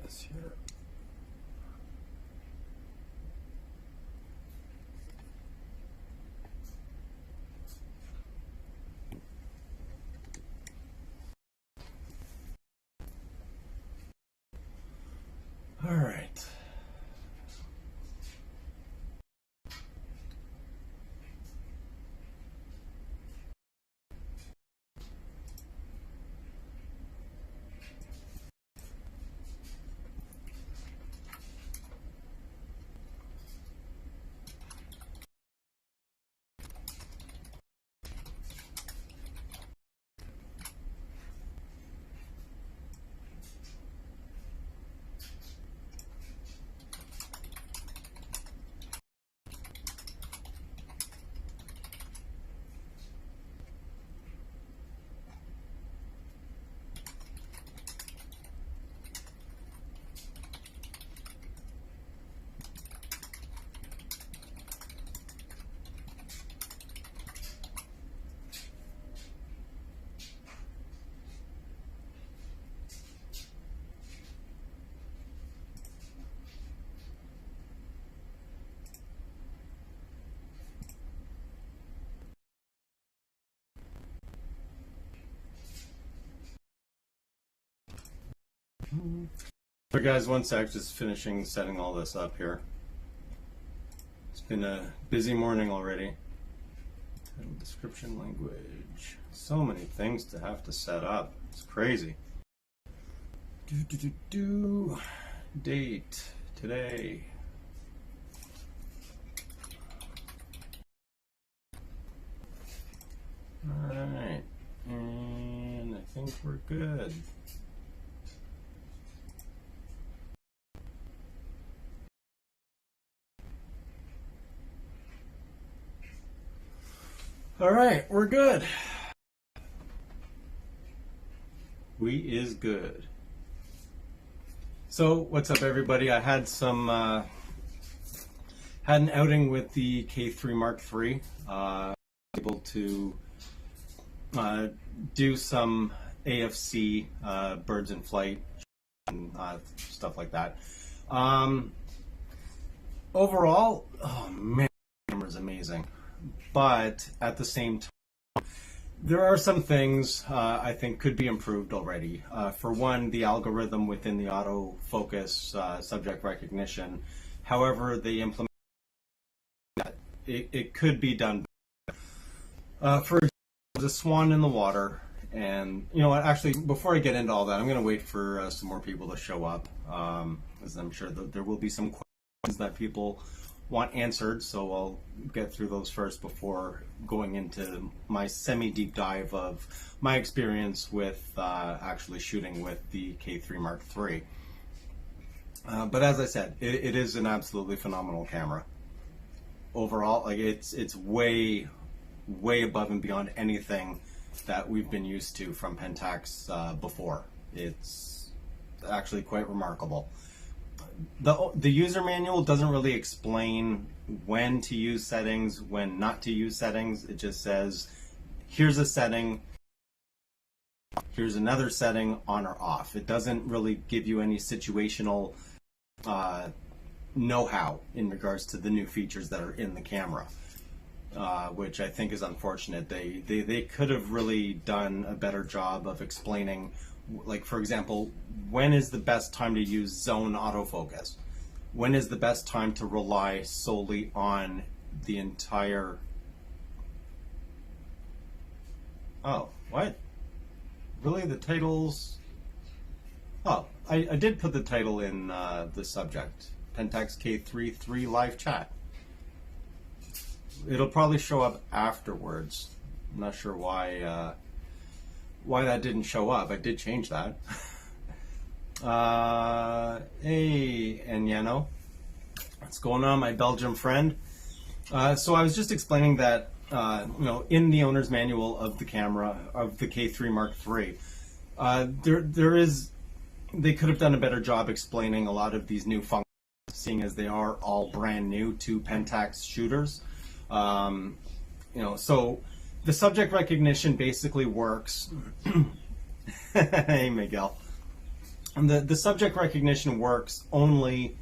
this here. All right. So guys, one sec, just finishing setting all this up here. It's been a busy morning already. Title, description, language. So many things to have to set up. It's crazy. Date, today. Alright, and I think we're good. All right, we're good. We is good. So, what's up, everybody? I had had an outing with the K3 Mark III. Able to do some AFC birds in flight and stuff like that. Overall, oh man, the camera's amazing. But at the same time, there are some things I think could be improved already. For one, the algorithm within the autofocus subject recognition, however they implement that, it could be done better. For example, the swan in the water, and you know what, actually, before I get into all that, I'm going to wait for some more people to show up, as I'm sure that there will be some questions that people want answered, so I'll get through those first before going into my semi-deep dive of my experience with actually shooting with the K3 Mark III. But as I said, it is an absolutely phenomenal camera. Overall, like it's way above and beyond anything that we've been used to from Pentax before. It's actually quite remarkable. The user manual doesn't really explain when to use settings, when not to use settings. It just says, here's a setting, here's another setting, on or off. It doesn't really give you any situational know-how in regards to the new features that are in the camera, which I think is unfortunate. They could have really done a better job of explaining, like, for example, when is the best time to use zone autofocus? When is the best time to rely solely on the entire... Oh, what? Really? The titles... Oh, I did put the title in the subject. Pentax K-3 III live chat. It'll probably show up afterwards. I'm not sure why that didn't show up. I did change that. Hey, Enyano. What's going on, my Belgian friend? So I was just explaining that, you know, in the owner's manual of the camera, of the K3 Mark III, they could have done a better job explaining a lot of these new functions, seeing as they are all brand new to Pentax shooters. You know, so the subject recognition basically works. Hey, Miguel. And the subject recognition works only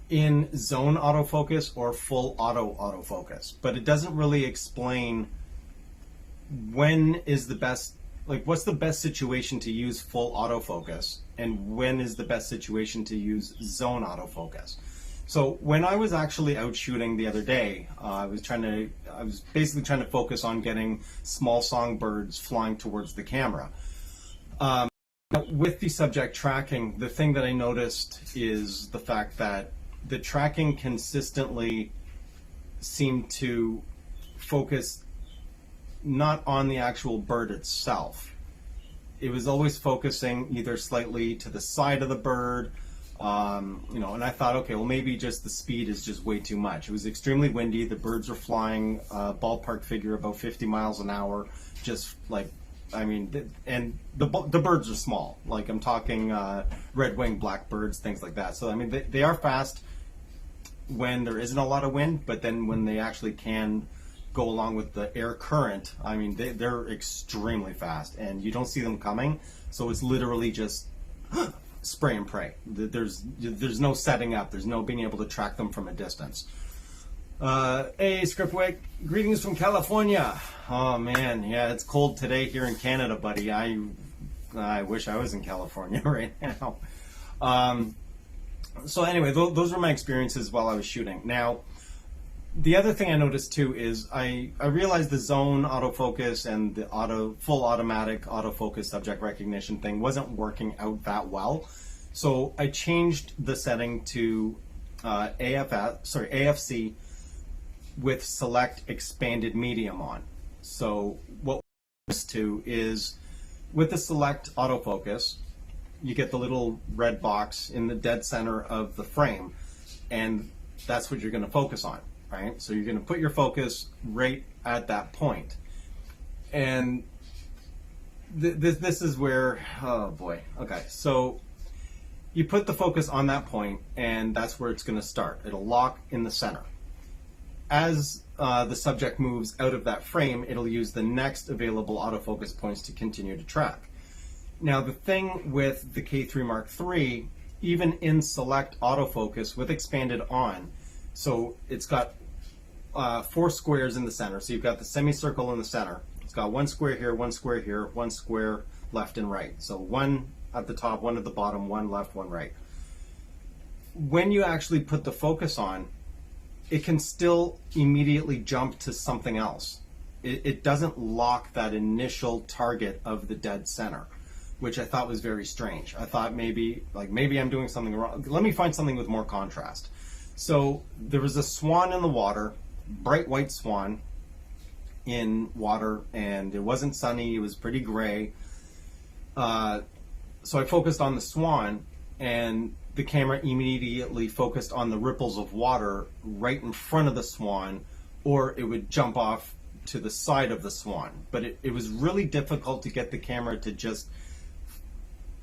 in zone autofocus or full autofocus, but it doesn't really explain when is the best, like what's the best situation to use full autofocus and when is the best situation to use zone autofocus. So when I was actually out shooting the other day, I was basically trying to focus on getting small songbirds flying towards the camera. With the subject tracking, the thing that I noticed is the fact that the tracking consistently seemed to focus not on the actual bird itself. It was always focusing either slightly to the side of the bird, and I thought, okay, well maybe just the speed is just way too much. It was extremely windy. The birds were flying, ballpark figure about 50 miles an hour, just like, and the birds are small. Like I'm talking red-winged blackbirds, things like that. So I mean, they are fast when there isn't a lot of wind, but then when they actually can go along with the air current, I mean, they're extremely fast, and you don't see them coming. So it's literally just spray and pray. There's no setting up. There's no being able to track them from a distance. Hey, Scriptwick, greetings from California. Oh man, yeah, it's cold today here in Canada, buddy. I wish I was in California right now. So anyway, those were my experiences while I was shooting. Now, the other thing I noticed too is I realized the zone autofocus and the full automatic autofocus subject recognition thing wasn't working out that well. So I changed the setting to AFC with select expanded medium on. So what we're used to is with the select autofocus, you get the little red box in the dead center of the frame, and that's what you're going to focus on, right? So you're going to put your focus right at that point. And this is where, oh boy, okay, so you put the focus on that point, and that's where it's going to start. It'll lock in the center. As the subject moves out of that frame, it'll use the next available autofocus points to continue to track. Now, the thing with the K3 Mark III, even in select autofocus with expanded on, so it's got 4 squares in the center. So you've got the semicircle in the center. It's got 1 square here, 1 square here, 1 square left and right. So 1 at the top, 1 at the bottom, 1 left, 1 right. When you actually put the focus on, it can still immediately jump to something else. It doesn't lock that initial target of the dead center, which I thought was very strange. I thought maybe I'm doing something wrong. Let me find something with more contrast. So there was a swan in the water, bright white swan in water, and it wasn't sunny, it was pretty gray. So I focused on the swan, and the camera immediately focused on the ripples of water right in front of the swan, or it would jump off to the side of the swan. But it was really difficult to get the camera to just,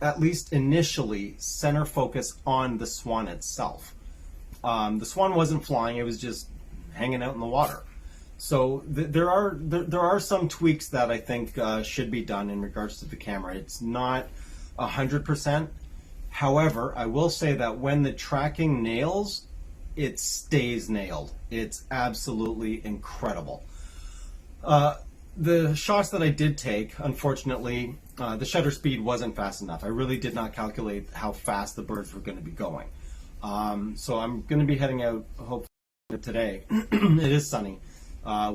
at least initially, center focus on the swan itself. The swan wasn't flying, it was just hanging out in the water. So there are some tweaks that I think should be done in regards to the camera. It's not 100%. However, I will say that when the tracking nails, it stays nailed. It's absolutely incredible. The shots that I did take, unfortunately, the shutter speed wasn't fast enough. I really did not calculate how fast the birds were going to be going. So I'm going to be heading out, hopefully today. It is sunny,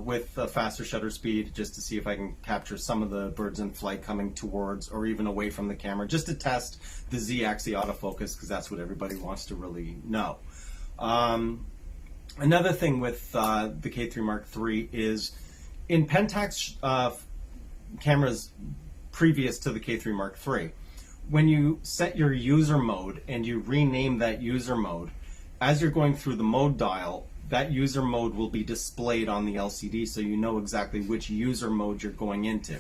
with a faster shutter speed, just to see if I can capture some of the birds in flight coming towards or even away from the camera, just to test the Z-axis autofocus, because that's what everybody wants to really know. Another thing with the K3 Mark III is in Pentax cameras previous to the K3 Mark III, when you set your user mode and you rename that user mode, as you're going through the mode dial, that user mode will be displayed on the LCD, so you know exactly which user mode you're going into.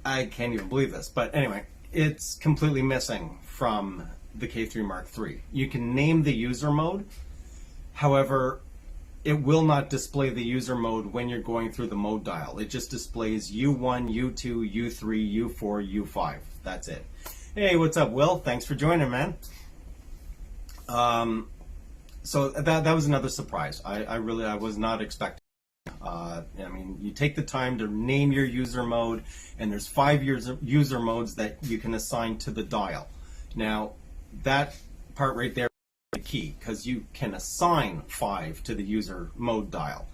I can't even believe this, but anyway, it's completely missing from the K3 Mark III. You can name the user mode, however, it will not display the user mode when you're going through the mode dial. It just displays U1, U2, U3, U4, U5. That's it. Hey, what's up, Will? Thanks for joining, man. So that was another surprise. I was not expecting. I mean, you take the time to name your user mode, and there's 5 user modes that you can assign to the dial. Now, that part right there is the key, because you can assign 5 to the user mode dial.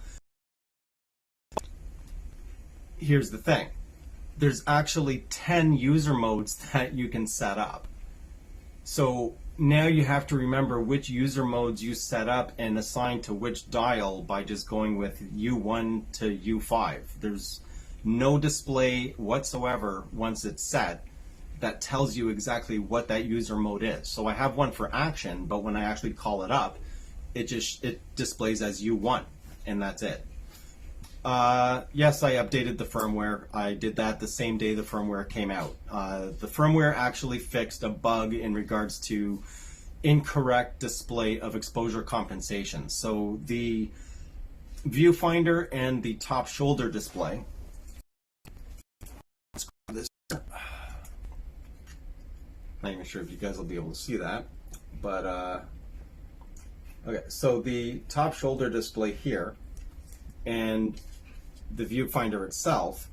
Here's the thing. There's actually 10 user modes that you can set up. So now you have to remember which user modes you set up and assign to which dial by just going with U1 to U5. There's no display whatsoever once it's set that tells you exactly what that user mode is. So I have one for action, but when I actually call it up, it displays as U1, and that's it. Yes, I updated the firmware. I did that the same day the firmware came out. The firmware actually fixed a bug in regards to incorrect display of exposure compensation. So the viewfinder and the top shoulder display. Not even sure if you guys will be able to see that, but okay. So the top shoulder display here and the viewfinder itself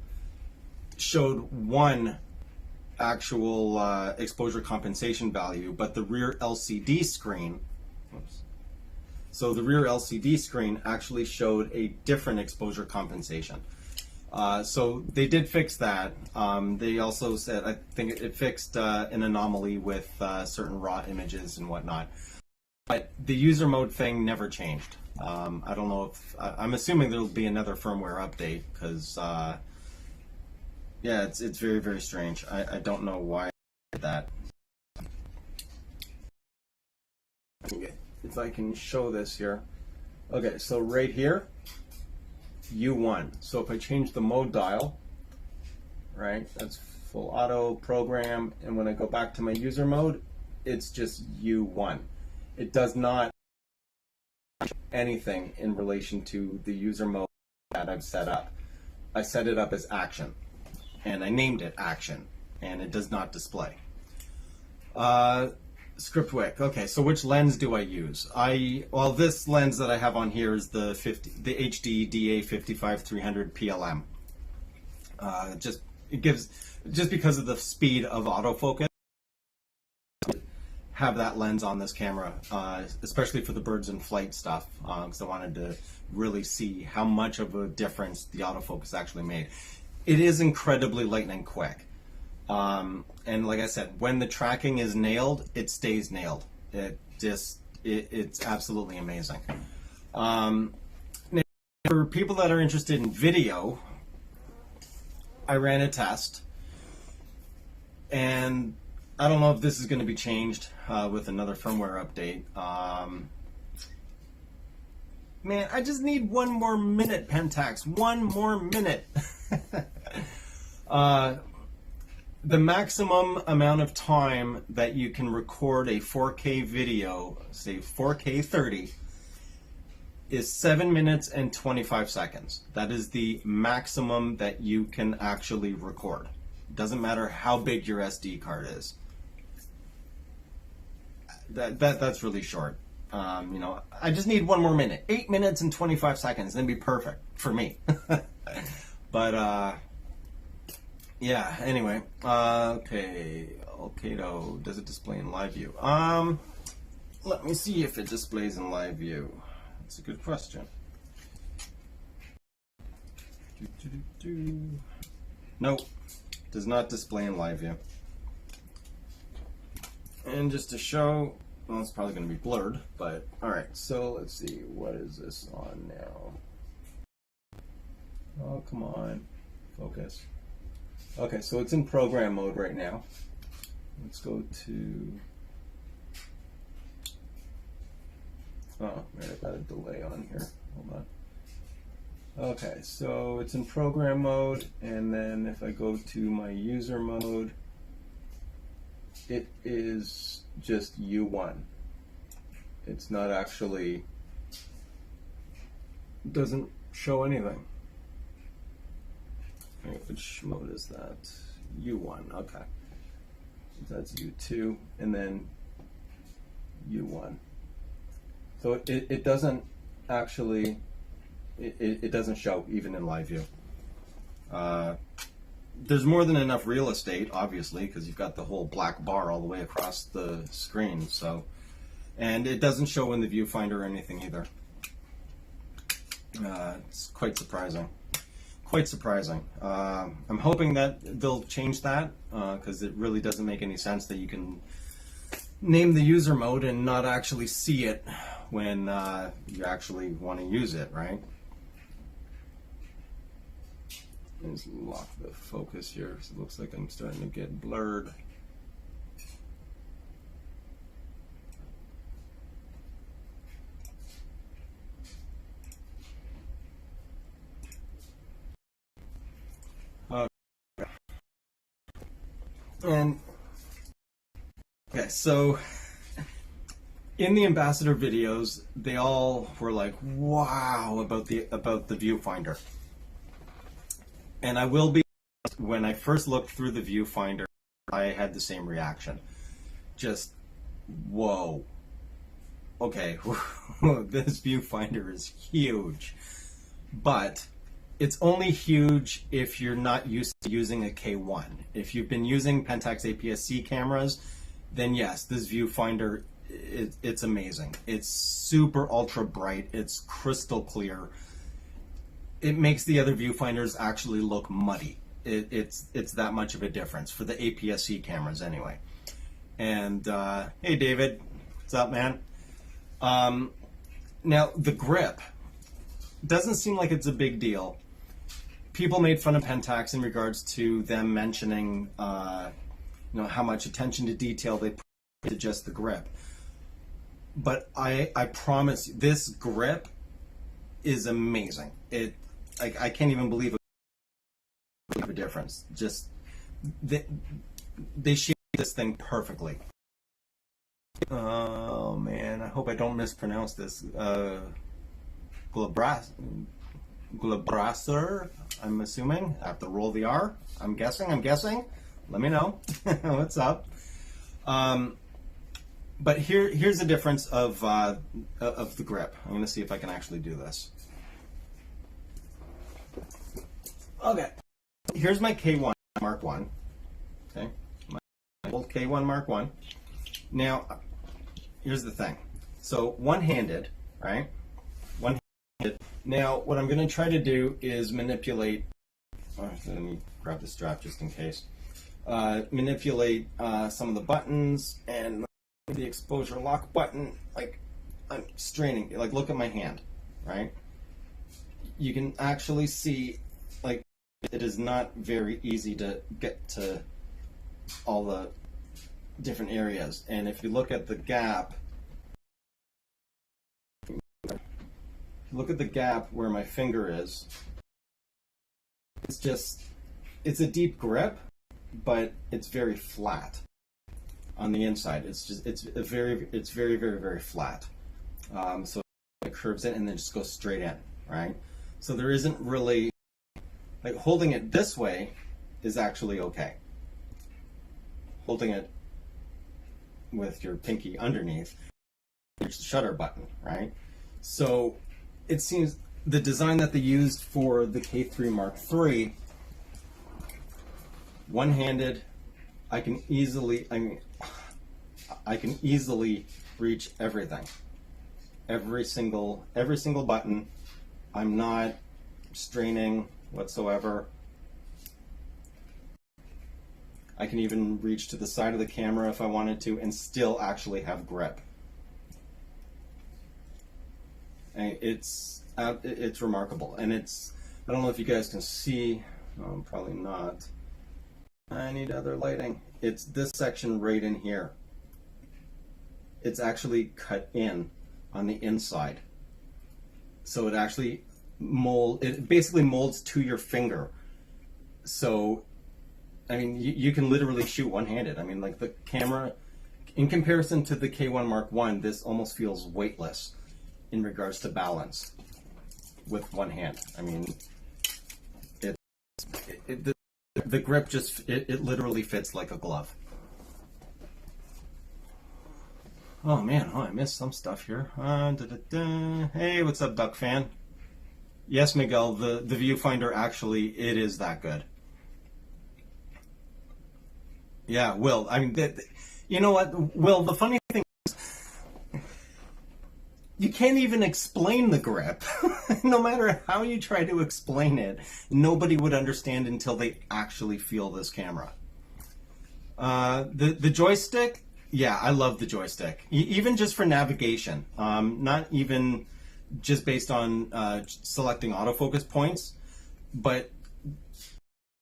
showed one actual exposure compensation value, but the rear LCD screen, so the rear LCD screen actually showed a different exposure compensation. So they did fix that. They also said, I think it fixed an anomaly with certain raw images and whatnot. But the user mode thing never changed. I don't know if I'm assuming there'll be another firmware update because yeah, it's very, very strange. I don't know why I did that. Okay, if I can show this here. Okay, so right here, U1. So if I change the mode dial, right, that's full auto program, and when I go back to my user mode, it's just U1. It does not anything in relation to the user mode that I've set up. I set it up as action, and I named it action, and it does not display. Script wick. Okay, so which lens do I use? Well, this lens that I have on here is the HD DA55-300 PLM. Just because of the speed of autofocus, have that lens on this camera, especially for the birds in flight stuff, because I wanted to really see how much of a difference the autofocus actually made. It is incredibly lightning quick. And like I said, when the tracking is nailed, it stays nailed. It's absolutely amazing. Now, for people that are interested in video, I ran a test, and I don't know if this is going to be changed with another firmware update. Man, I just need one more minute, Pentax. One more minute. The maximum amount of time that you can record a 4K video, say 4K 30, is 7 minutes and 25 seconds. That is the maximum that you can actually record. Doesn't matter how big your SD card is. That's really short. You know, I just need one more minute. 8 minutes and 25 seconds, then be perfect for me. But yeah, anyway, okay, does it display in live view? Let me see if it displays in live view. That's a good question. Nope, does not display in live view. And just to show, well, it's probably going to be blurred, but all right, so let's see, what is this on now? Oh, come on, focus. Okay, so it's in program mode right now. Let's go to, oh, right, I've got a delay on here. Hold on. Okay, so it's in program mode, and then if I go to my user mode, it is just U1. It's not actually doesn't show anything. Okay, which mode is that? U1, okay. That's U2, and then U1. So it doesn't actually, it doesn't show even in live view. There's more than enough real estate, obviously, because you've got the whole black bar all the way across the screen. So, and it doesn't show in the viewfinder or anything either. It's quite surprising. Quite surprising. I'm hoping that they'll change that, because it really doesn't make any sense that you can name the user mode and not actually see it when you actually want to use it, right? Let's lock the focus here because it looks like I'm starting to get blurred. And okay, so in the ambassador videos, they all were like, "Wow!" about the viewfinder. And I will be honest, when I first looked through the viewfinder, I had the same reaction. Just, whoa. Okay, this viewfinder is huge. But it's only huge if you're not used to using a K1. If you've been using Pentax APS-C cameras, then yes, this viewfinder, it's amazing. It's super ultra bright. It's crystal clear. It makes the other viewfinders actually look muddy. It's that much of a difference for the APS-C cameras anyway. And hey David, what's up, man? Now the grip doesn't seem like it's a big deal. People made fun of Pentax in regards to them mentioning you know, how much attention to detail they put to just the grip. But I promise you, this grip is amazing. I can't even believe a difference. Just they shaped this thing perfectly. Oh man, I hope I don't mispronounce this. Glabrasser, I'm assuming. I have to roll the R. I'm guessing. Let me know. What's up? But here's the difference of the grip. I'm going to see if I can actually do this. Okay, here's my K1 Mark 1. Okay, my old K1 Mark 1. Now, here's the thing. So one-handed, right? One-handed. Now, what I'm going to try to do is manipulate. Let me grab the strap just in case. Manipulate some of the buttons and the exposure lock button. Like I'm straining. Like look at my hand, right? You can actually see. Like, it is not very easy to get to all the different areas. And if you look at the gap, where my finger is, it's a deep grip, but it's very flat on the inside. It's very flat. So it curves in and then just goes straight in, right? So there isn't really, like, holding it this way is actually okay. Holding it with your pinky underneath, there's the shutter button, right? So it seems the design that they used for the K3 Mark III, one-handed, I can easily reach everything. Every single button. I'm not straining whatsoever. I can even reach to the side of the camera if I wanted to and still actually have grip. And it's remarkable, and I don't know if you guys can see. No, probably not. I need other lighting. It's this section right in here. It's actually cut in on the inside, so it actually basically molds to your finger. So I mean, you can literally shoot one-handed. I mean, like, the camera, in comparison to the K1 Mark I, this almost feels weightless in regards to balance. with one hand. I mean, the grip just, it literally fits like a glove. Oh man, I missed some stuff here. Hey, what's up, Duck fan? Yes, Miguel, the viewfinder actually, it is that good. Yeah, Will, I mean, you know what, Will, the funny thing is, you can't even explain the grip. No matter how you try to explain it, nobody would understand until they actually feel this camera. The joystick, yeah, I love the joystick. Even just for navigation, not even just based on selecting autofocus points, but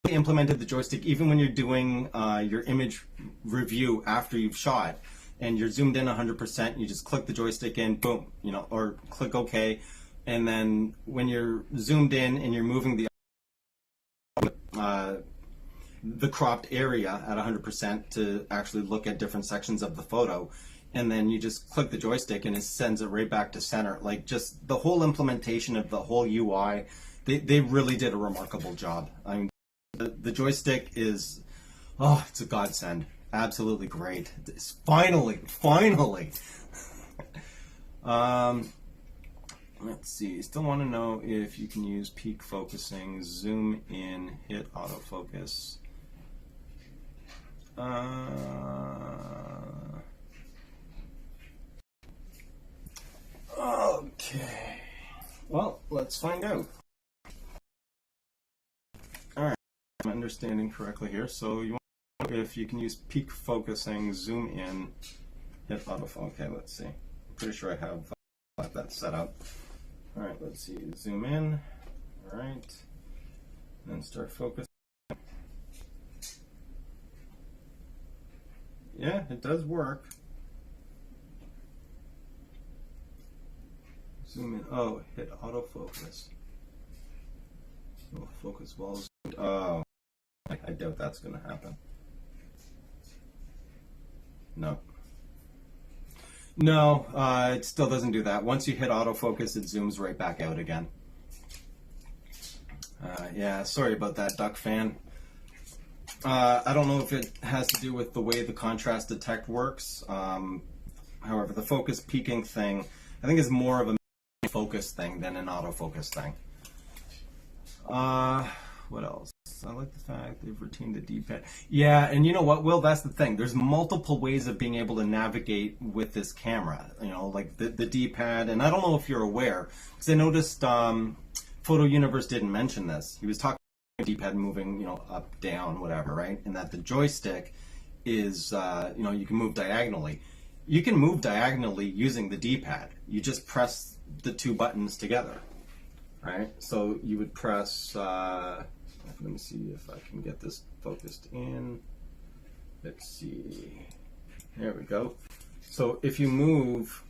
they implemented the joystick even when you're doing your image review after you've shot and you're zoomed in 100%, you just click the joystick in, boom, you know, or click OK, and then when you're zoomed in and you're moving the cropped area at 100% to actually look at different sections of the photo, and then you just click the joystick and it sends it right back to center. Like, just the whole implementation of the whole UI, they really did a remarkable job. I mean, the joystick is, oh, it's a godsend. Absolutely great. It's finally. Let's see. Still want to know if you can use peak focusing, zoom in, hit autofocus. Okay. Well, let's find out. All right. I'm understanding correctly here. So you want to know if you can use peak focusing, zoom in, hit autofocus. Okay, let's see. I'm pretty sure I have that set up. All right, let's see. Zoom in. All right. Then start focusing. Yeah, it does work. Zoom in. Oh, hit autofocus. Will focus while zoomed. Oh, I doubt that's going to happen. No. No, it still doesn't do that. Once you hit autofocus, it zooms right back out again. Yeah, sorry about that, Duck fan. I don't know if it has to do with the way the contrast detect works. However, the focus peaking thing, I think, is more of a focus thing than an autofocus thing. What else? I like the fact they've retained the D-pad. Yeah, and you know what, Will? That's the thing. There's multiple ways of being able to navigate with this camera. You know, like the D-pad, and I don't know if you're aware, because I noticed Photo Universe didn't mention this. He was talking about the D-pad moving, you know, up, down, whatever, right? And that the joystick is, you know, you can move diagonally. You can move diagonally using the D-pad. You just press the two buttons together, right? So you would press, let me see if I can get this focused in. Let's see. There we go. So if you move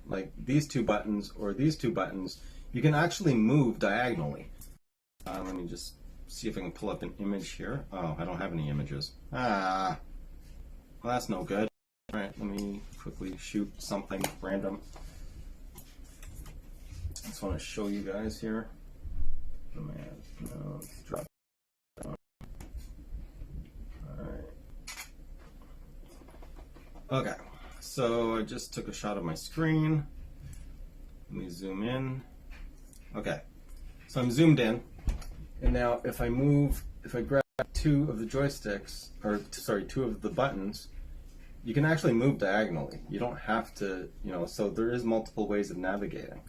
like these two buttons or these two buttons, you can actually move diagonally. Let me just see if I can pull up an image here. Oh, I don't have any images. Well, that's no good. All right, let me quickly shoot something random. I just want to show you guys here. Oh man, no, let's drop it down. Alright. Okay, so I just took a shot of my screen. Let me zoom in. Okay, so I'm zoomed in. And now if I grab two of the joysticks, or sorry, two of the buttons, you can actually move diagonally. You don't have to, you know, so there is multiple ways of navigating.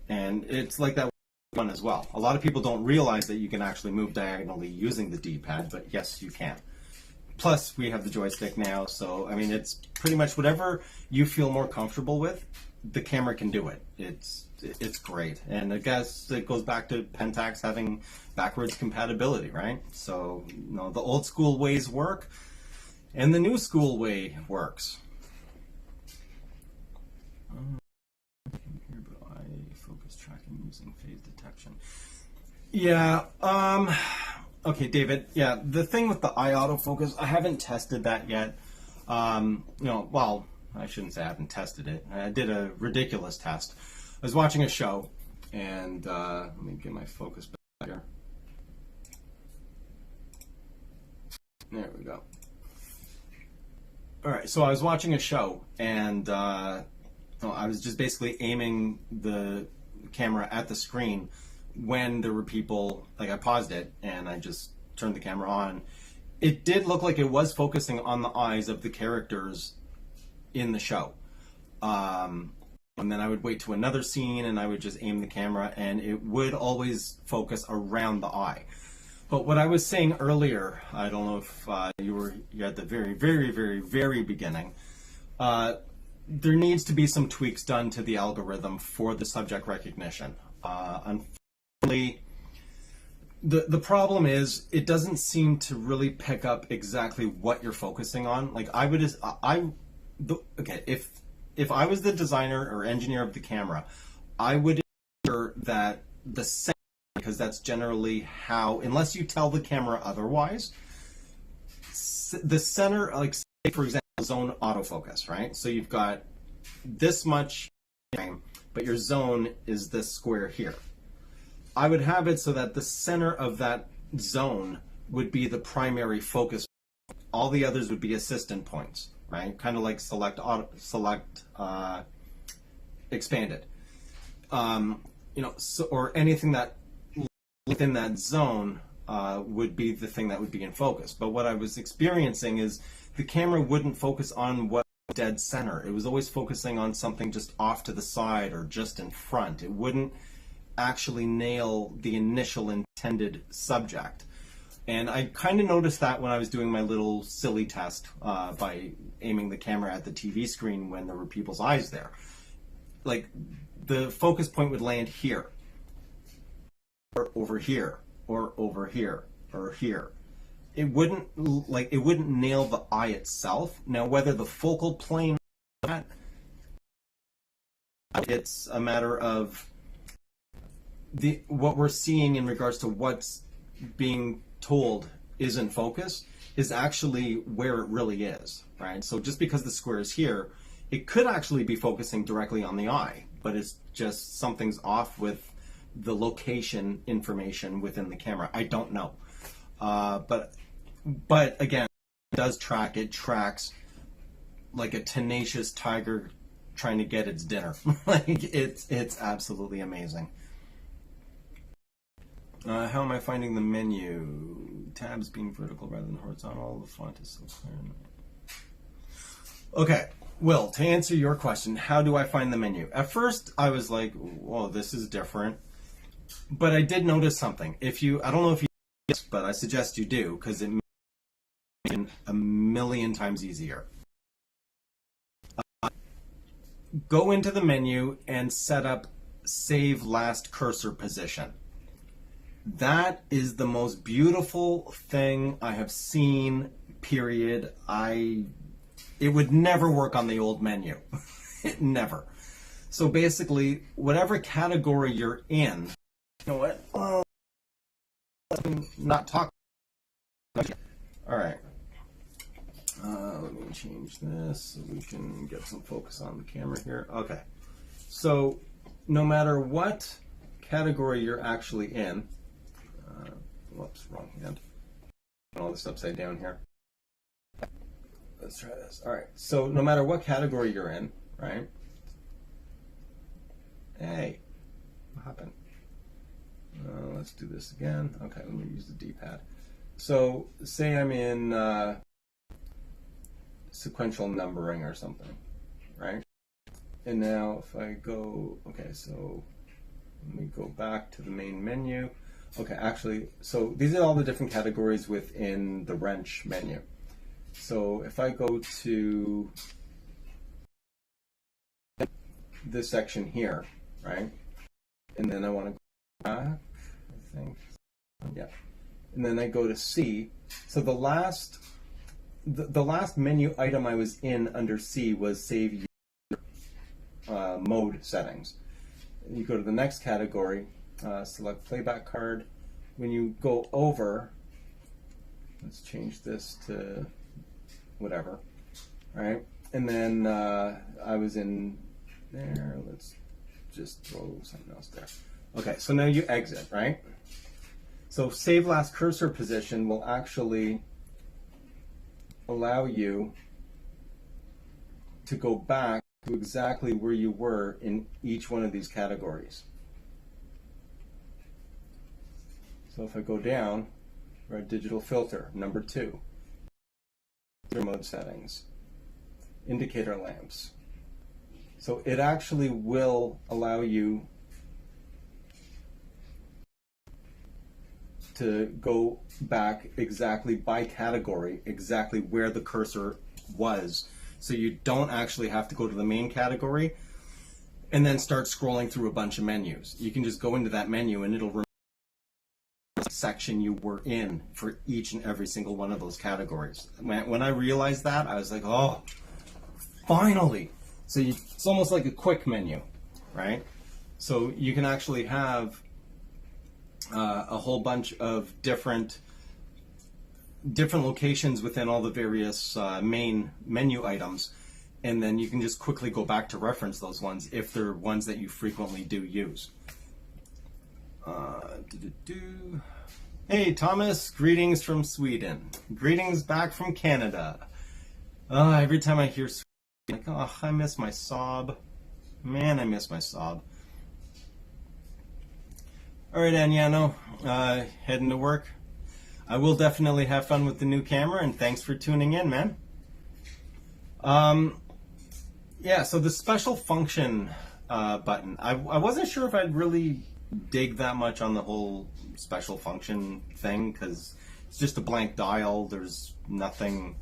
And it's like that one as well. A lot of people don't realize that you can actually move diagonally using the D-pad, but yes, you can. Plus, we have the joystick now, so I mean, it's pretty much whatever you feel more comfortable with, the camera can do it. It's great, and I guess it goes back to Pentax having backwards compatibility, right? So, you know, the old school ways work, and the new school way works. Focus tracking using phase detection. Yeah. Okay, David. Yeah, the thing with the eye autofocus, I haven't tested that yet. You know, well, I shouldn't say I haven't tested it. I did a ridiculous test. was watching a show, and let me get my focus back here. There we go. All right, so I was watching a show, and I was just basically aiming the camera at the screen when there were people, like I paused it and I just turned the camera on. It did look like it was focusing on the eyes of the characters in the show. And then I would wait to another scene and I would just aim the camera and it would always focus around the eye. But what I was saying earlier, I don't know if you're at the very, very, very, very beginning, there needs to be some tweaks done to the algorithm for the subject recognition. Unfortunately, the problem is it doesn't seem to really pick up exactly what you're focusing on. Like if I was the designer or engineer of the camera, I would ensure that the center, because that's generally how, unless you tell the camera otherwise, the center, like say for example, zone autofocus, right? So you've got this much frame, but your zone is this square here. I would have it so that the center of that zone would be the primary focus. All the others would be assistant points, right? Kind of like select expanded. Or anything that within that zone would be the thing that would be in focus. But what I was experiencing is the camera wouldn't focus on what was dead center. It was always focusing on something just off to the side or just in front. It wouldn't actually nail the initial intended subject. And I kind of noticed that when I was doing my little silly test by aiming the camera at the TV screen when there were people's eyes there. Like the focus point would land here, or over here, or over here, or here. It wouldn't nail the eye itself. Now whether the focal plane, it's a matter of what we're seeing in regards to what's being told isn't focus is actually where it really is, right? So just because the square is here, it could actually be focusing directly on the eye, but it's just something's off with the location information within the camera. I don't know. But again, it does track. It tracks like a tenacious tiger trying to get its dinner. Like it's absolutely amazing. How am I finding the menu? Tabs being vertical rather than horizontal. The font is so clear. Okay, Will, to answer your question, how do I find the menu? At first, I was like, whoa, this is different. But I did notice something. I don't know if you do this, but I suggest you do, because it makes it a million times easier. Go into the menu and set up Save Last Cursor Position. That is the most beautiful thing I have seen, period. It would never work on the old menu. It never. So basically, whatever category you're in, you know what? Well, let me not talk. All right. Let me change this so we can get some focus on the camera here. Okay. So no matter what category you're actually in, whoops, wrong hand. Put all this upside down here. Let's try this. All right. So no matter what category you're in, right? Hey, what happened? Let's do this again. Okay, let me use the D-pad. So say I'm in sequential numbering or something, right? And now if I go, okay, so let me go back to the main menu. Okay, actually, so these are all the different categories within the wrench menu. So if I go to this section here, right? And then I want to go back, I think, yeah. And then I go to C. So the last menu item I was in under C was Save Mode Settings. You go to the next category, select Playback Card. When you go over, let's change this to whatever, right? And then I was in there, let's just throw something else there. Okay, so now you exit, right? So save last cursor position will actually allow you to go back to exactly where you were in each one of these categories. So if I go down, red digital filter, number 2, mode settings, indicator lamps. So it actually will allow you to go back exactly by category, exactly where the cursor was. So you don't actually have to go to the main category and then start scrolling through a bunch of menus. You can just go into that menu and it'll remember the section you were in for each and every single one of those categories. When I realized that, I was like, oh, finally. So it's almost like a quick menu, right? So you can actually have a whole bunch of different locations within all the various main menu items, and then you can just quickly go back to reference those ones if they're ones that you frequently do use. Hey Thomas, greetings from Sweden. Greetings back from Canada. Every time I hear Sweden, I'm like, oh, I miss my sob. Man, I miss my sob. All right, Anyano, heading to work. I will definitely have fun with the new camera, and thanks for tuning in, man. Yeah, so the special function button, I wasn't sure if I'd really dig that much on the whole special function thing, because it's just a blank dial. There's nothing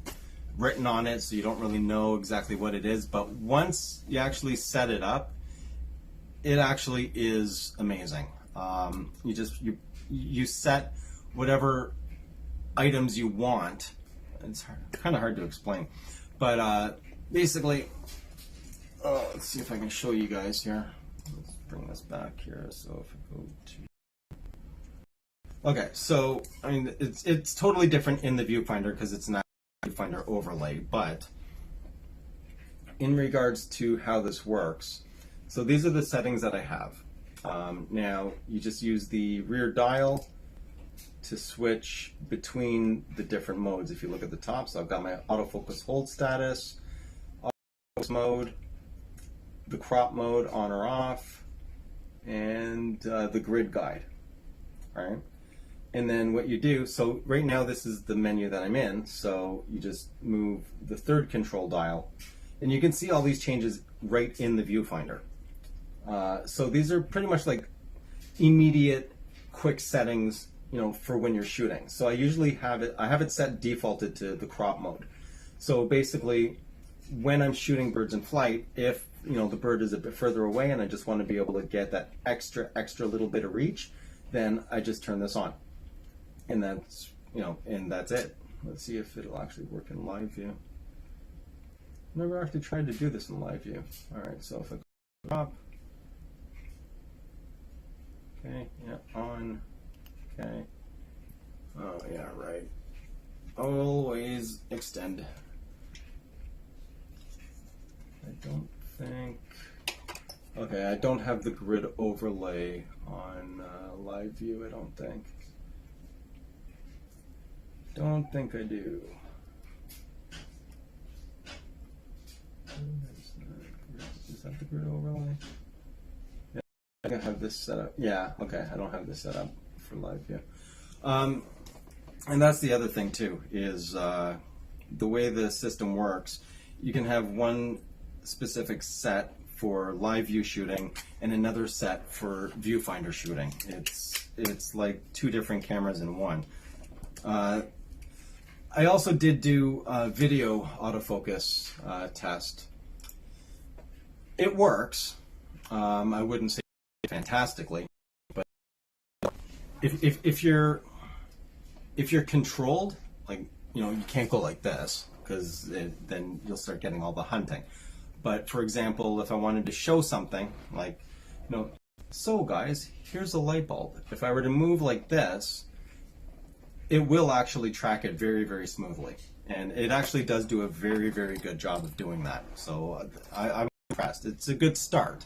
written on it, so you don't really know exactly what it is. But once you actually set it up, it actually is amazing. You set whatever items you want. It's kind of hard to explain, but basically, let's see if I can show you guys here. Let's bring this back here. So if I go to, okay, so I mean it's totally different in the viewfinder because it's not a viewfinder overlay, but in regards to how this works, so these are the settings that I have. Now you just use the rear dial to switch between the different modes. If you look at the top, so I've got my autofocus hold status, autofocus mode, the crop mode on or off, and the grid guide. All right. And then what you do, so right now this is the menu that I'm in, so you just move the third control dial, and you can see all these changes right in the viewfinder. So these are pretty much like immediate, quick settings, you know, for when you're shooting. So I usually have it set defaulted to the crop mode. So basically, when I'm shooting birds in flight, if you know the bird is a bit further away and I just want to be able to get that extra little bit of reach, then I just turn this on, and that's that's it. Let's see if it'll actually work in live view. Never actually tried to do this in live view. All right, so if I crop. Okay, yeah, on, okay. Oh, yeah, right. Always extend. I don't think, okay, I don't have the grid overlay on live view, I don't think. Don't think I do. Is that the grid overlay? I don't have this set up. Yeah, okay, I don't have this set up for live view. And that's the other thing too, is the way the system works, you can have one specific set for live view shooting and another set for viewfinder shooting. It's like two different cameras in one. I also did do a video autofocus test. It works. I wouldn't say fantastically, but if you're controlled, like you can't go like this because then you'll start getting all the hunting. But for example, if I wanted to show something like so guys, here's a light bulb. If I were to move like this, it will actually track it very, very smoothly, and it actually does do a very, very good job of doing that. So I'm impressed. It's a good start.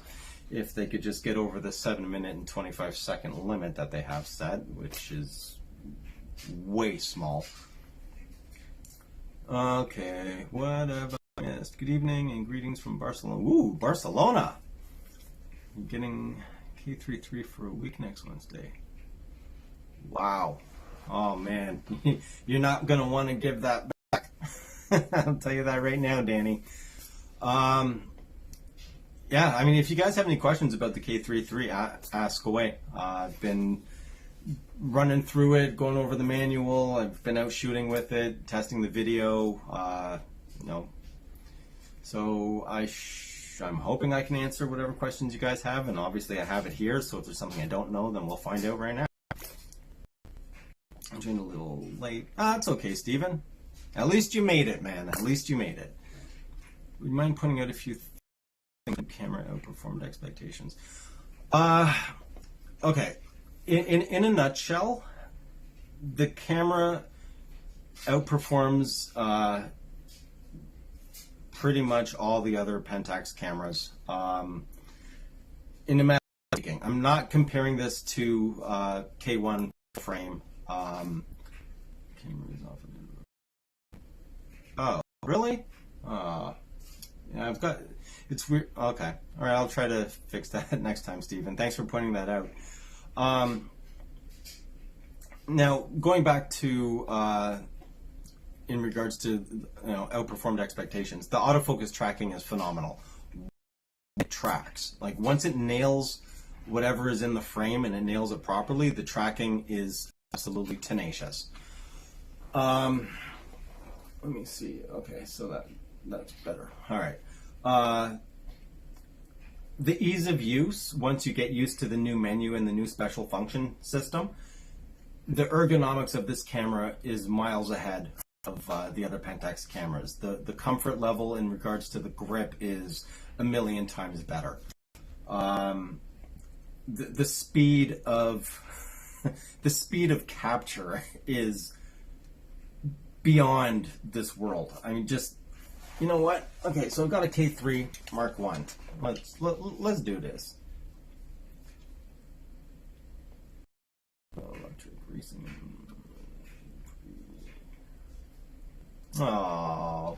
if they could just get over the 7-minute and 25-second limit that they have set, which is way small. Okay, what have I missed? Good evening and greetings from Barcelona. Ooh, Barcelona! I'm getting K-3 III for a week next Wednesday. Wow. Oh man, you're not going to want to give that back. I'll tell you that right now, Danny. Yeah, I mean, if you guys have any questions about the K-3 III, ask away. I've been running through it, going over the manual. I've been out shooting with it, testing the video. So I'm hoping I can answer whatever questions you guys have, and obviously I have it here. So if there's something I don't know, then we'll find out right now. I'm doing a little late. It's okay, Steven. At least you made it, man. At least you made it. Would you mind pointing out a few things the camera outperformed expectations? Okay. In a nutshell, the camera outperforms pretty much all the other Pentax cameras. In a matter of speaking, I'm not comparing this to K1 frame. Oh, really? Yeah, I've got. It's weird. Okay, all right. I'll try to fix that next time, Stephen. Thanks for pointing that out. Now, going back to in regards to outperformed expectations, the autofocus tracking is phenomenal. It tracks. Like once it nails whatever is in the frame and it nails it properly, the tracking is absolutely tenacious. Let me see. Okay, so that's better. All right. The ease of use, once you get used to the new menu and the new special function system, the ergonomics of this camera is miles ahead of the other Pentax cameras. The comfort level in regards to the grip is a million times better. The speed of the speed of capture is beyond this world. I mean, just, you know what? Okay, so I've got a K3 Mark I. Let's do this. Electric racing. Oh,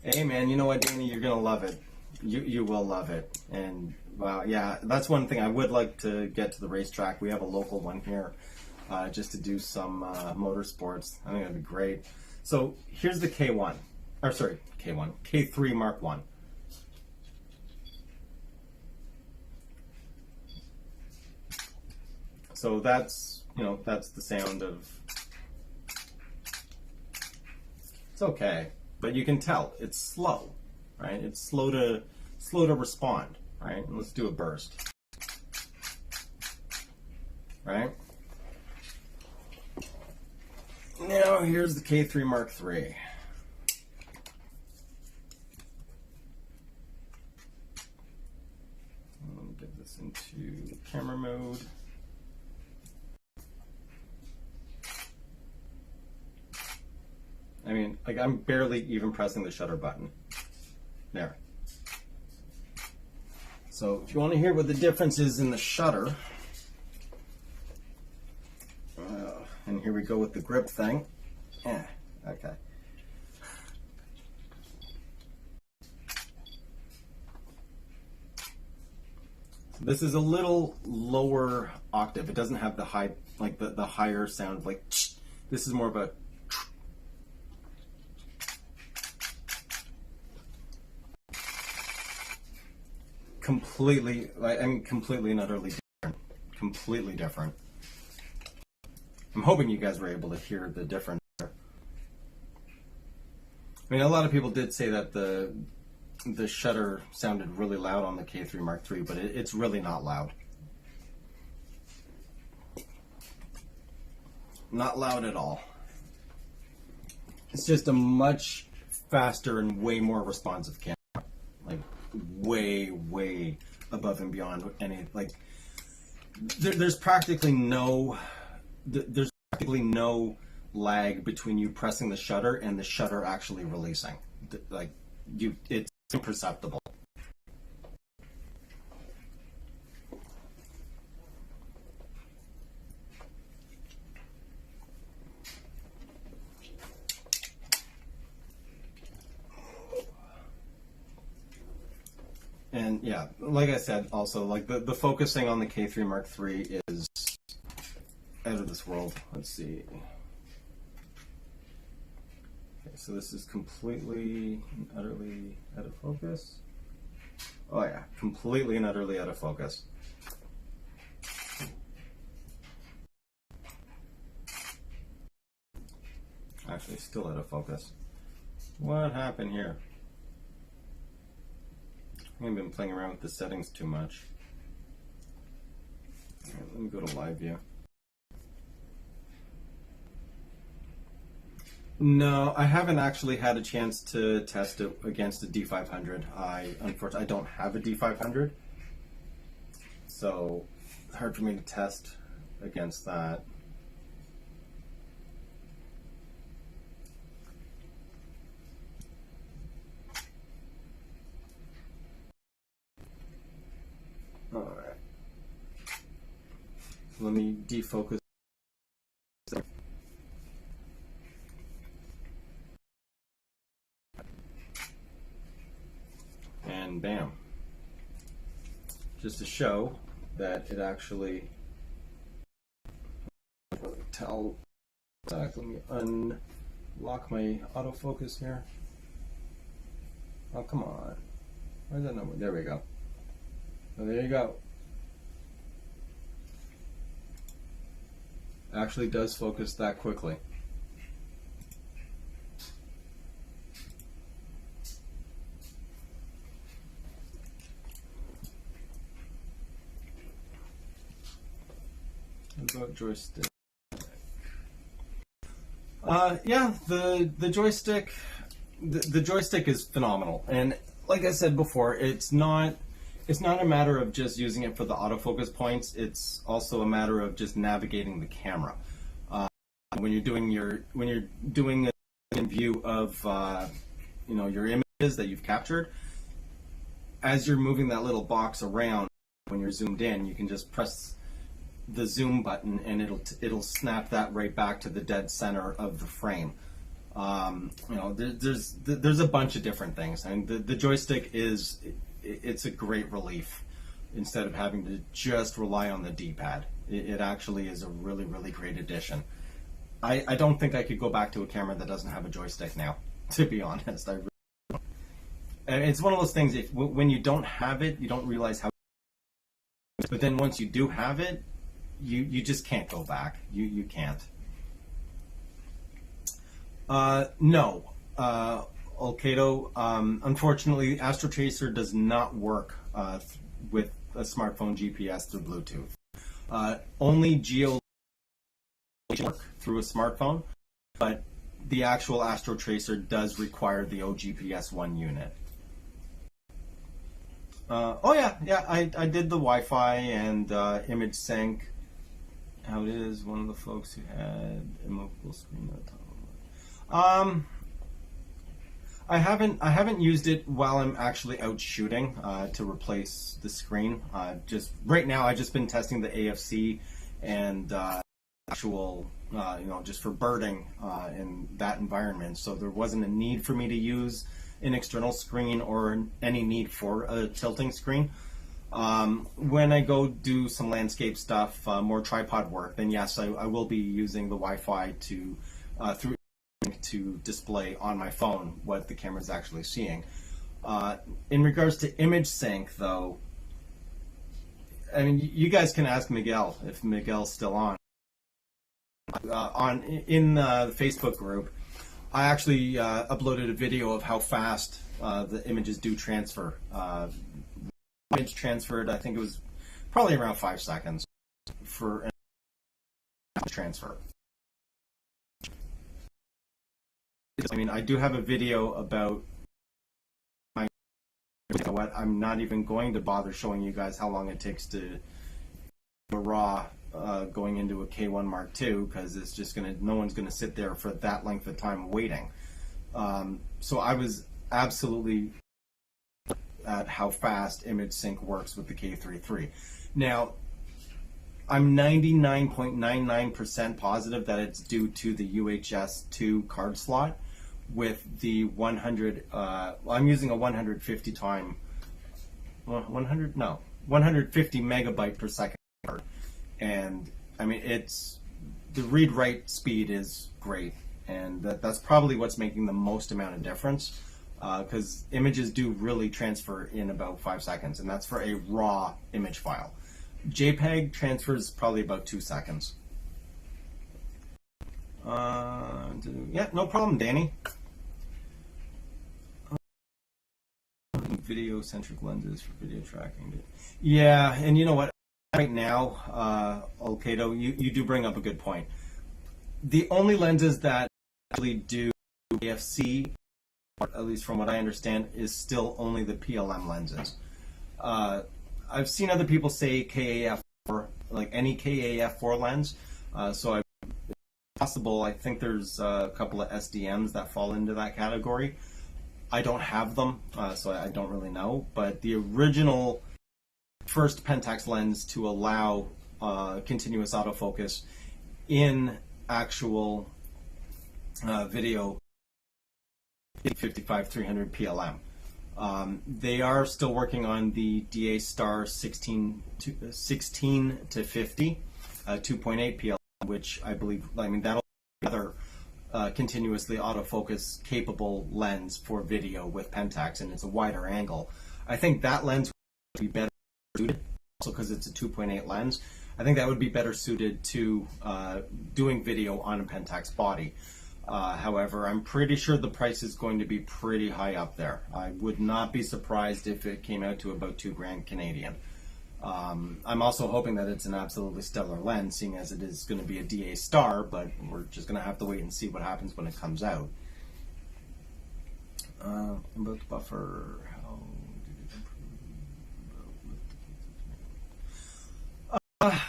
hey man, you know what, Danny? You're gonna love it. You will love it. And wow, yeah, that's one thing I would like to get to the racetrack. We have a local one here, just to do some motorsports. I think that'd be great. So here's the K1, or sorry, K3 Mark I. So that's, that's the sound of. It's okay, but you can tell it's slow, right? It's slow to respond, right? And let's do a burst, right? Now here's the K3 Mark III. Let me get this into camera mode. I mean, like, I'm barely even pressing the shutter button. There. So if you want to hear what the difference is in the shutter, and here we go with the grip thing. Yeah, okay. So this is a little lower octave. It doesn't have the high, like the higher sound, like this is more of a. Completely and utterly different. Completely different. I'm hoping you guys were able to hear the difference there. I mean, a lot of people did say that the shutter sounded really loud on the K3 Mark III, but it's really not loud. Not loud at all. It's just a much faster and way more responsive camera. Like, way above and beyond any, like, there's practically no lag between you pressing the shutter and the shutter actually releasing. Like, it's imperceptible. And yeah, like I said, also like the focusing on the K3 Mark III is out of this world. Let's see. Okay, so this is completely and utterly out of focus. Oh yeah, completely and utterly out of focus. Actually, still out of focus. What happened here? I've been playing around with the settings too much. All right, let me go to live view. No, I haven't actually had a chance to test it against a D500. Unfortunately, I don't have a D500, so it's hard for me to test against that. All right, let me defocus. And bam. Just to show that it actually tell. Let me unlock my autofocus here. Oh, come on. Where's that number? There we go. Oh, there you go. Actually does focus that quickly. What about joystick? Yeah, the joystick, the joystick is phenomenal, and like I said before, it's not a matter of just using it for the autofocus points. It's also a matter of just navigating the camera. When you're doing a view of your images that you've captured, as you're moving that little box around, when you're zoomed in, you can just press the zoom button and it'll snap that right back to the dead center of the frame. There's a bunch of different things, and the joystick it's a great relief instead of having to just rely on the D-pad. It actually is a really, really great addition. I don't think I could go back to a camera that doesn't have a joystick now, to be honest. I really don't. And it's one of those things, when you don't have it, you don't realize how, but then once you do have it, you just can't go back. You can't. No. Olcato, unfortunately, AstroTracer does not work with a smartphone GPS through Bluetooth. Only geo work through a smartphone, but the actual AstroTracer does require the OGPS 1 unit. Oh yeah, I did the Wi-Fi and image sync. How it is, one of the folks who had immovable screen at the time. I haven't used it while I'm actually out shooting to replace the screen. Just right now, I've just been testing the AFC and actual, just for birding in that environment. So there wasn't a need for me to use an external screen or any need for a tilting screen. When I go do some landscape stuff, more tripod work, then yes, I will be using the Wi-Fi to display on my phone what the camera is actually seeing. In regards to image sync, though, I mean, you guys can ask Miguel if Miguel's still on. In the Facebook group, I actually uploaded a video of how fast the images do transfer. Image transferred, I think it was probably around 5 seconds for an transfer. I mean, I do have a video about what I'm not even going to bother showing you guys how long it takes to a RAW going into a K1 Mark II, because it's just no one's gonna sit there for that length of time waiting. So I was absolutely at how fast image sync works with the K3 III. Now, I'm 99.99% positive that it's due to the UHS 2 card slot with the 100, I'm using a 150 time 100, no, 150 megabyte per second card. And I mean, the read-write speed is great, and that's probably what's making the most amount of difference, because images do really transfer in about 5 seconds, and that's for a raw image file. JPEG transfers probably about 2 seconds. Yeah, no problem, Danny. Video-centric lenses for video tracking. Yeah, and you know what? Right now, Olcato, you do bring up a good point. The only lenses that actually do AFC, at least from what I understand, is still only the PLM lenses. I've seen other people say KAF4, like any KAF4 lens. So it's possible. I think there's a couple of SDMs that fall into that category. I don't have them, so I don't really know. But the original first Pentax lens to allow continuous autofocus in actual video 55-300 PLM. They are still working on the DA Star 16 to 50 2.8 PLM, which I believe, I mean, that'll be another continuously autofocus capable lens for video with Pentax, and it's a wider angle. I think that lens would be better suited, also because it's a 2.8 lens. I think that would be better suited to doing video on a Pentax body. However, I'm pretty sure the price is going to be pretty high up there. I would not be surprised if it came out to about $2,000 Canadian. I'm also hoping that it's an absolutely stellar lens, seeing as it is going to be a DA Star, but we're just going to have to wait and see what happens when it comes out. About the buffer, how did it improve?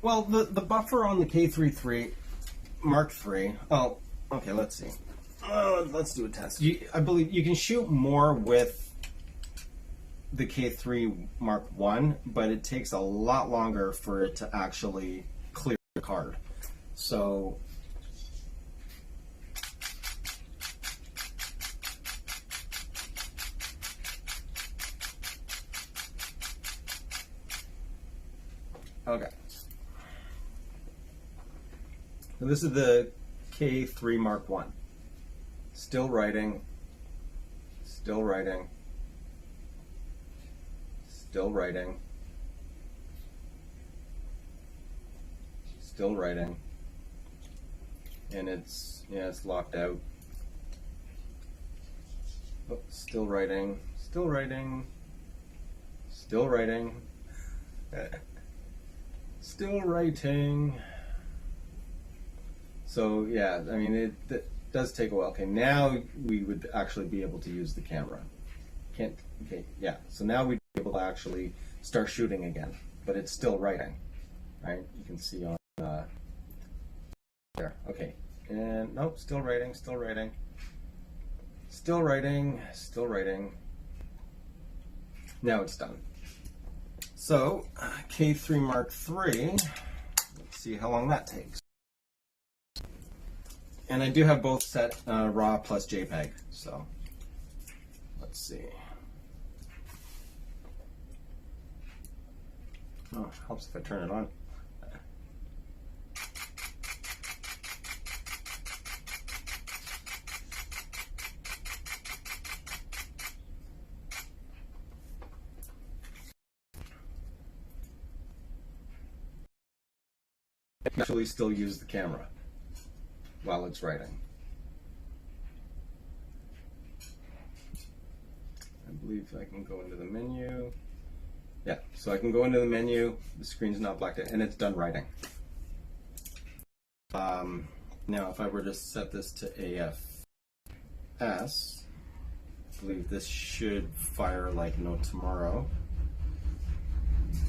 Well, the buffer on the K3 Mark III. Oh, okay. Let's see. Let's do a test. I believe you can shoot more with the K3 Mark I, but it takes a lot longer for it to actually clear the card. So okay. So this is the K3 Mark I. Still writing, still writing, still writing, still writing, and it's locked out. Oh, still writing, still writing, still writing, still writing. So yeah, I mean it does take a while. Okay, now we would actually be able to use the camera. Can't. Okay, yeah. So now we'd be able to actually start shooting again, but it's still writing, right? You can see on there. Okay, and nope, still writing, still writing, still writing, still writing. Now it's done. So K3 Mark III. Let's see how long that takes. And I do have both set RAW plus JPEG. So let's see. Oh, helps if I turn it on. I can actually still use the camera while it's writing. I believe I can go into the menu. Yeah, so I can go into the menu, the screen's not blacked out, and it's done writing. Now, if I were to set this to AFS, I believe this should fire like no tomorrow.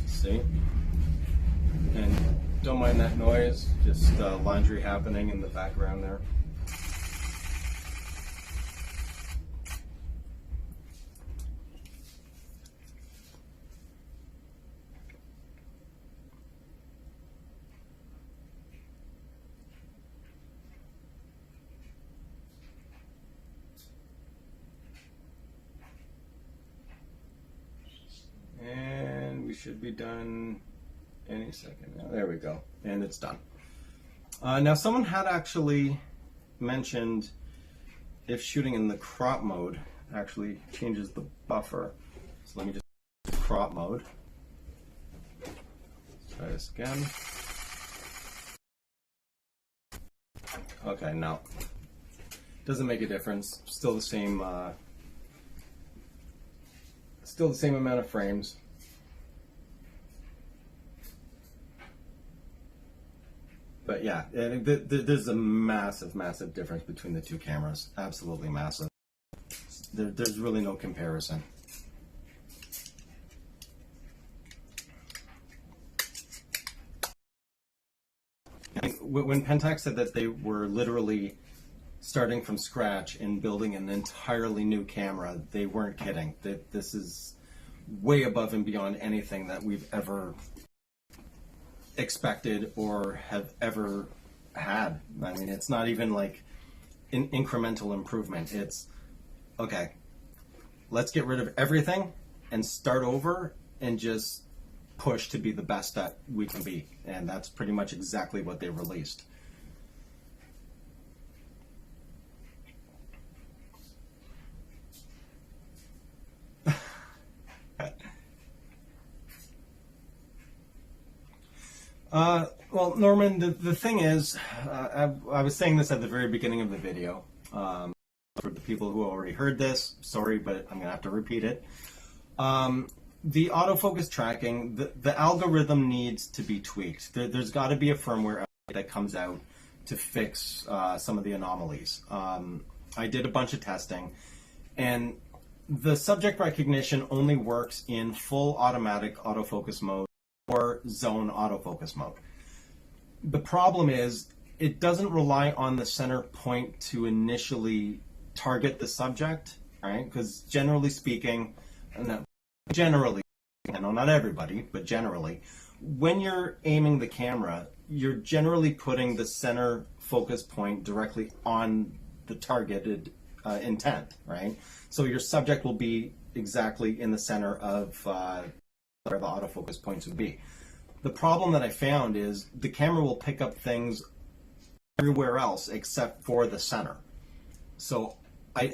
See? And don't mind that noise, just laundry happening in the background there. should be done any second now. There we go, and it's done. Now someone had actually mentioned if shooting in the crop mode actually changes the buffer. So let me just crop mode. Let's try this again. Okay, no. Doesn't make a difference. Still the same amount of frames. But yeah, there's a massive, massive difference between the two cameras. Absolutely massive. There's really no comparison. When Pentax said that they were literally starting from scratch and building an entirely new camera, they weren't kidding. This is way above and beyond anything that we've ever expected or have ever had. I mean, it's not even like an incremental improvement. It's, okay, let's get rid of everything and start over and just push to be the best that we can be. And that's pretty much exactly what they released. Well, Norman, the thing is, I was saying this at the very beginning of the video. For the people who already heard this, sorry, but I'm going to have to repeat it. The autofocus tracking, the algorithm needs to be tweaked. There's got to be a firmware update that comes out to fix some of the anomalies. I did a bunch of testing, and the subject recognition only works in full automatic autofocus mode or zone autofocus mode. The problem is it doesn't rely on the center point to initially target the subject, right? Because generally speaking, I know not everybody, but generally, when you're aiming the camera, you're generally putting the center focus point directly on the targeted intent, right? So your subject will be exactly in the center of where the autofocus points would be. The problem that I found is the camera will pick up things everywhere else except for the center. So I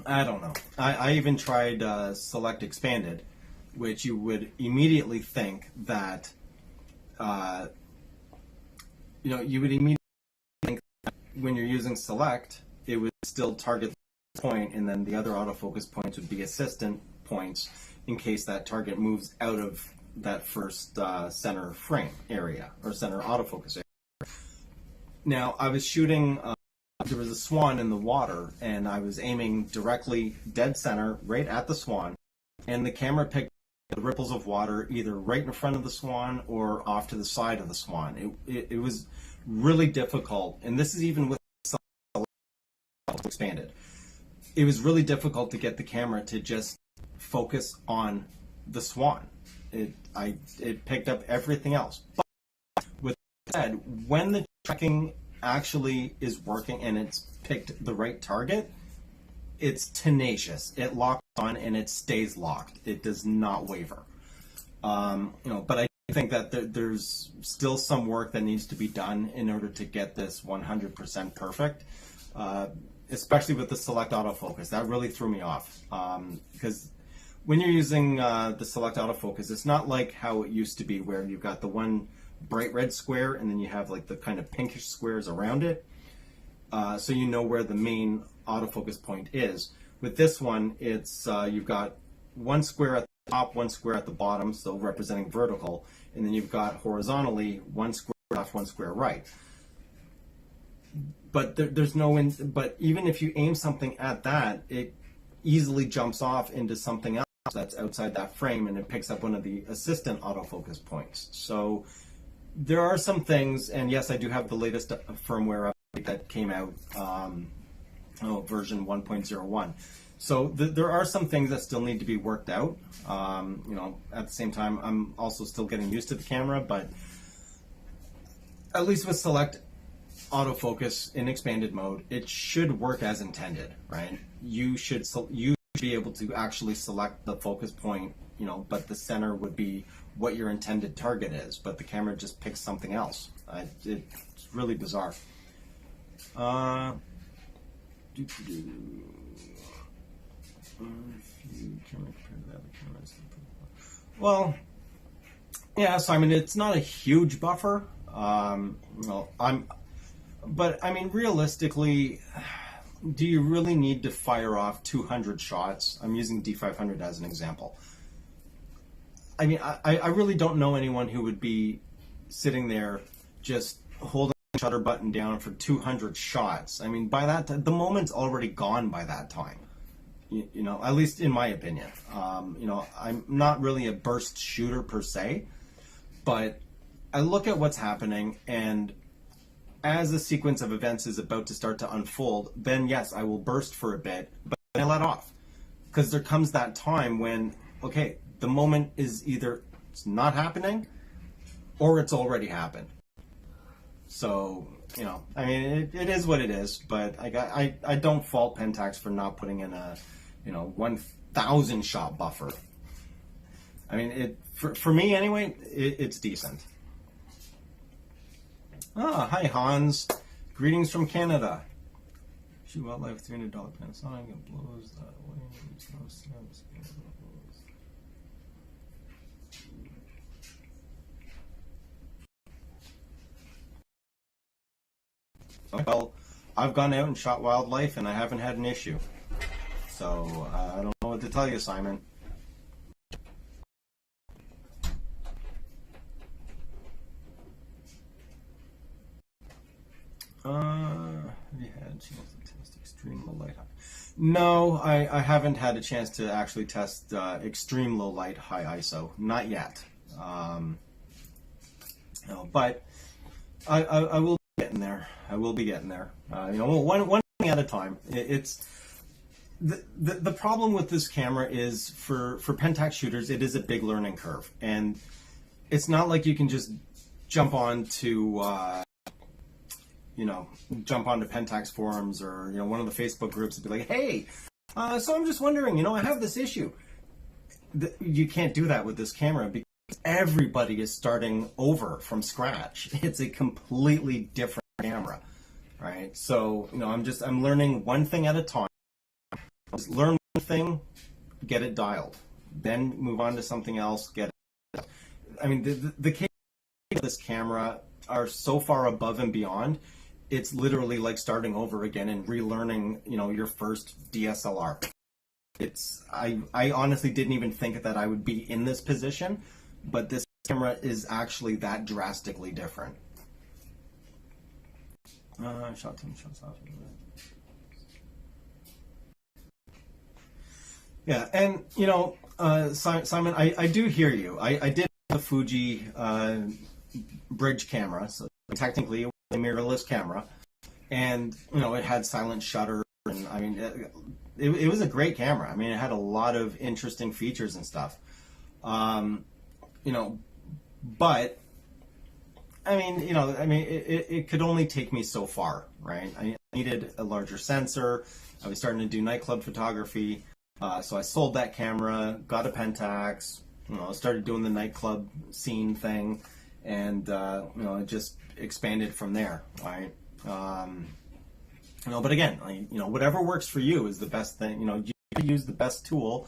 don't know. I even tried Select Expanded, which you would immediately think that, you would immediately think that when you're using Select, it would still target the point, and then the other autofocus points would be assistant points in case that target moves out of that first center frame area or center autofocus area. Now, I was shooting, there was a swan in the water, and I was aiming directly dead center right at the swan, and the camera picked the ripples of water either right in front of the swan or off to the side of the swan. It was really difficult, and this is even with Expanded. It was really difficult to get the camera to just focus on the swan. It picked up everything else. But with that said, when the tracking actually is working and it's picked the right target, it's tenacious. It locks on and it stays locked. It does not waver. But I think that there's still some work that needs to be done in order to get this 100% perfect. Especially with the Select Autofocus. That really threw me off. Because when you're using the Select Autofocus, it's not like how it used to be where you've got the one bright red square and then you have like the kind of pinkish squares around it. So you know where the main autofocus point is. With this one, it's you've got one square at the top, one square at the bottom, so representing vertical, and then you've got horizontally one square left, one square right. But there's no, but even if you aim something at that, it easily jumps off into something else that's outside that frame, and it picks up one of the assistant autofocus points. So there are some things, and yes, I do have the latest firmware update that came out, version 1.01. So there are some things that still need to be worked out. At the same time, I'm also still getting used to the camera, but at least with Select Autofocus in expanded mode, it should work as intended, right? You should be able to actually select the focus point but the center would be what your intended target is, but the camera just picks something else. It's really bizarre. Well, yeah, Simon, it's not a huge buffer. But I mean, realistically, do you really need to fire off 200 shots? I'm using D500 as an example. I mean, I really don't know anyone who would be sitting there just holding the shutter button down for 200 shots. I mean, by that time, the moment's already gone by that time. At least in my opinion. I'm not really a burst shooter per se, but I look at what's happening, and as the sequence of events is about to start to unfold, then yes, I will burst for a bit, but I let off. Because there comes that time when, okay, the moment is either it's not happening or it's already happened. So, I mean, it is what it is, but I don't fault Pentax for not putting in a, 1,000 shot buffer. I mean, for me anyway, it's decent. Hi Hans. Greetings from Canada. Shoot wildlife, $300 Panasonic, and blows that way. No sense. Well, I've gone out and shot wildlife, and I haven't had an issue. So I don't know what to tell you, Simon. Have you had a chance to test extreme low light high? No, I haven't had a chance to actually test extreme low light high ISO. Not yet. But I will be getting there. I will be getting there. One thing at a time. It's the problem with this camera is for Pentax shooters, it is a big learning curve, and it's not like you can just jump on to jump onto Pentax forums or one of the Facebook groups and be like, hey, so I'm just wondering, I have this issue. You can't do that with this camera because everybody is starting over from scratch. It's a completely different camera, right? So I'm learning one thing at a time. Just learn one thing, get it dialed, then move on to something else. Get it. I mean, the capabilities of this camera are so far above and beyond. It's literally like starting over again and relearning, your first DSLR. I honestly didn't even think that I would be in this position, but this camera is actually that drastically different. Shot 10 shots off. Yeah, and Simon, I do hear you. I did the Fuji bridge camera, so technically it was a mirrorless camera, and it had silent shutter, and I mean it was a great camera. I mean, it had a lot of interesting features and stuff. But I mean, it could only take me so far, right? I needed a larger sensor. I was starting to do nightclub photography. So I sold that camera, got a Pentax, started doing the nightclub scene thing, and it just expanded from there, right? But again, whatever works for you is the best thing. You use the best tool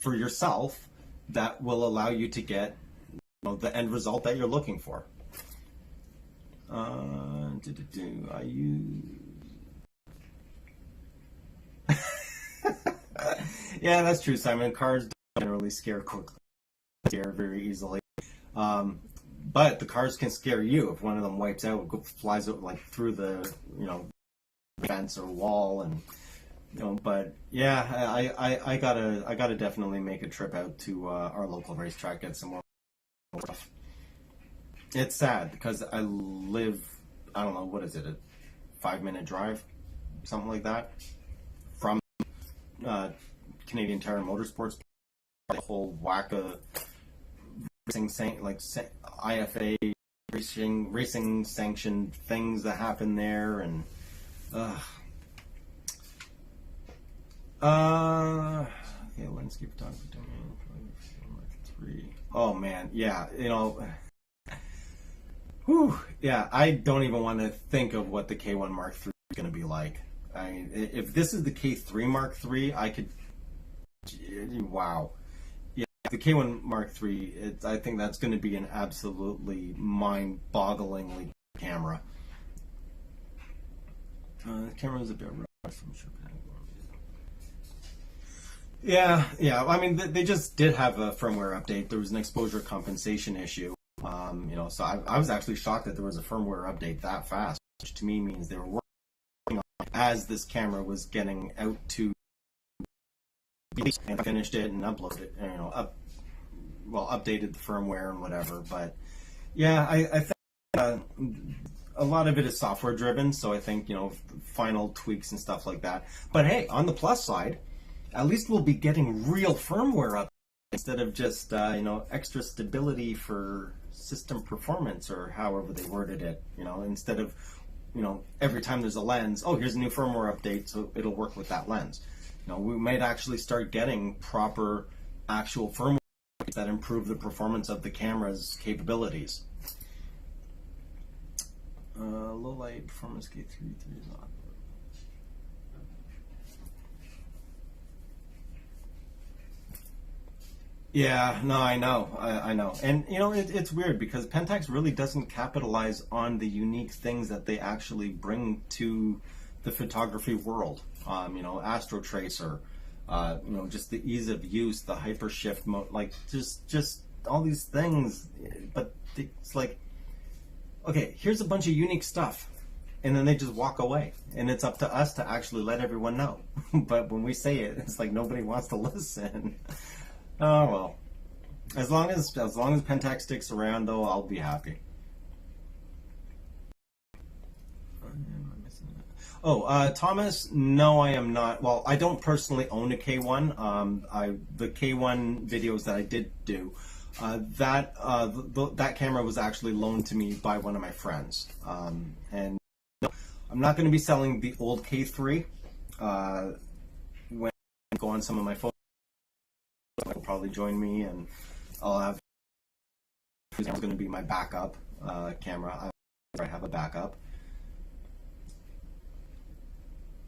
for yourself that will allow you to get the end result that you're looking for. I use. Yeah, that's true, Simon. Cars don't generally scare very easily. But the cars can scare you if one of them wipes out, flies out like through the fence or wall, and But yeah, I gotta definitely make a trip out to our local racetrack, get some more stuff. It's sad because I live, I don't know, what is it, a 5-minute drive, something like that, from Canadian Tire and Motorsports, the whole whack of racing, like IFA racing sanctioned things that happen there, and okay, landscape photography domain. III. Oh man, yeah, whew, yeah, I don't even want to think of what the K1 Mark III is going to be like. I mean, if this is the K3 Mark III, I could, wow. Yeah, the K1 Mark III, I think that's going to be an absolutely mind-bogglingly camera. The camera is a bit rough from Japan. Yeah. I mean, they just did have a firmware update. There was an exposure compensation issue. So I was actually shocked that there was a firmware update that fast, which to me means they were working on it as this camera was getting out to and finished it and uploaded it, updated the firmware and whatever. But yeah, I think a lot of it is software driven, so I think final tweaks and stuff like that. But hey, on the plus side, at least we'll be getting real firmware up instead of just extra stability for system performance, or however they worded it. Instead of every time there's a lens, oh, here's a new firmware update, so it'll work with that lens. We might actually start getting proper actual firmware that improve the performance of the camera's capabilities. Low light performance K3 III is on. Yeah, no, I know, I know, and it's weird because Pentax really doesn't capitalize on the unique things that they actually bring to the photography world. Astro Tracer, just the ease of use, the hypershift mode, like just all these things. But it's like, okay, here's a bunch of unique stuff, and then they just walk away, and it's up to us to actually let everyone know. But when we say it, it's like nobody wants to listen. Oh well. As long as Pentax sticks around, though, I'll be happy. Oh, Thomas, no, I am not. Well, I don't personally own a K1. The K1 videos that I did do, that camera was actually loaned to me by one of my friends. And I'm not going to be selling the old K3. When I go on some of my photos, will probably join me, and I'll have. It's going to be my backup camera. I have a backup.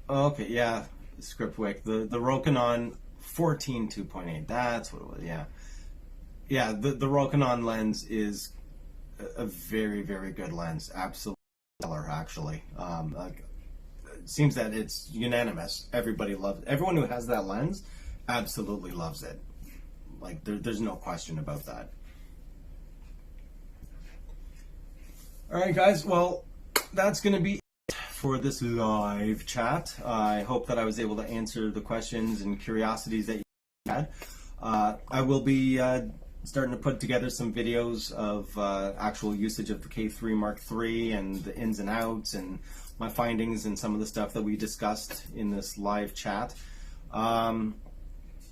Okay, yeah, Scriptwick, the Rokinon 14 2.8. That's what it was. Yeah. The Rokinon lens is a very, very good lens. Absolutely stellar, actually. It seems that it's unanimous. Everybody loves it. Everyone who has that lens absolutely loves it. Like there's no question about that. All right, guys. Well, that's going to be it for this live chat. I hope that I was able to answer the questions and curiosities that you had. I will be starting to put together some videos of actual usage of the K3 Mark III and the ins and outs and my findings and some of the stuff that we discussed in this live chat.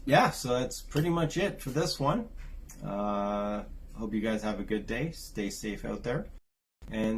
Yeah, so that's pretty much it for this one. Hope you guys have a good day. Stay safe out there. And